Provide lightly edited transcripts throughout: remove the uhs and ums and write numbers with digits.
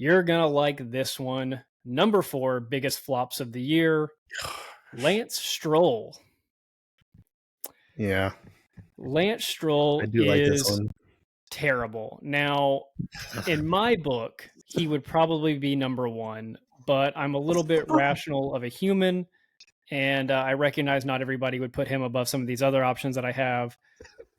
You're going to like this one. Number 4, biggest flops of the year, Lance Stroll. Yeah, Lance I Stroll do like this is one. terrible. Now, in my book, he would probably be number 1, but I'm a little bit rational of a human, and I recognize not everybody would put him above some of these other options that I have.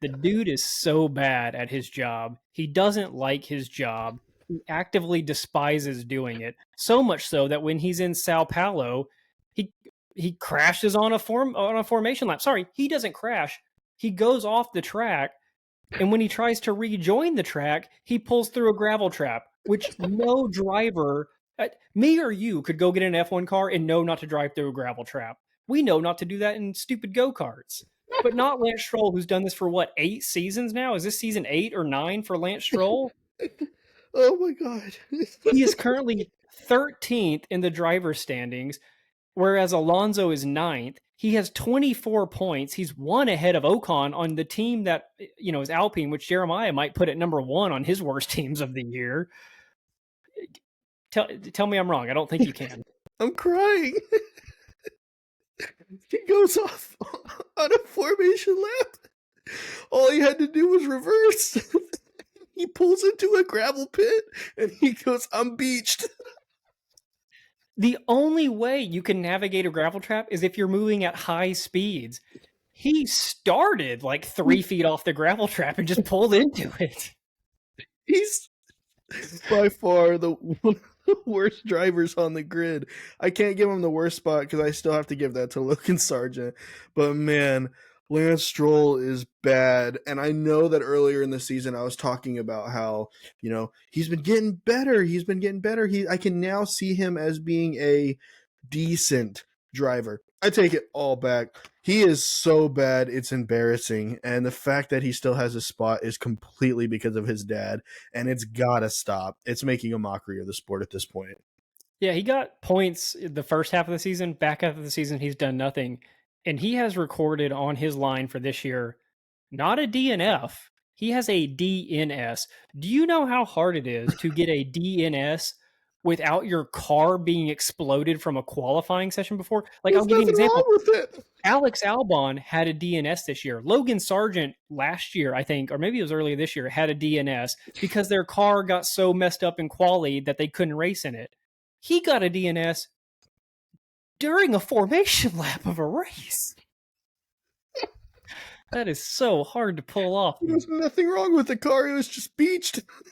The dude is so bad at his job. He doesn't like his job. He actively despises doing it. So much so that when he's in Sao Paulo, he he crashes on a formation lap. Sorry, he doesn't crash. He goes off the track, and when he tries to rejoin the track, he pulls through a gravel trap, which no driver, me or you, could go get an F1 car and know not to drive through a gravel trap. We know not to do that in stupid go-karts. But not Lance Stroll, who's done this for what, 8 seasons now? Is this season 8 or 9 for Lance Stroll? Oh my god. He is currently 13th in the driver standings, whereas Alonso is 9th. He has 24 points. He's one ahead of Ocon on the team that, is Alpine, which Jeremiah might put at number 1 on his worst teams of the year. Tell me I'm wrong. I don't think you can. I'm crying. He goes off on a formation lap. All he had to do was reverse. He pulls into a gravel pit and he goes, I'm beached. The only way you can navigate a gravel trap is if you're moving at high speeds. He started like 3 feet off the gravel trap and just pulled into it. He's by far the worst drivers on the grid. I can't give him the worst spot because I still have to give that to Logan Sargent. But man, Lance Stroll is bad. And I know that earlier in the season I was talking about how, he's been getting better. I can now see him as being a decent driver. I take it all back. He is so bad, it's embarrassing. And the fact that he still has a spot is completely because of his dad. And it's gotta stop. It's making a mockery of the sport at this point. Yeah, he got points the first half of the season. Back half of the season, he's done nothing. And he has recorded on his line for this year, not a DNF. He has a DNS. Do you know how hard it is to get a DNS without your car being exploded from a qualifying session before? Like, There's I'll give you an nothing example. wrong with it. Alex Albon had a DNS this year. Logan Sargent last year, I think, or maybe it was earlier this year, had a DNS because their car got so messed up in quali that they couldn't race in it. He got a DNS during a formation lap of a race. That is so hard to pull off. There was nothing wrong with the car. It was just beached.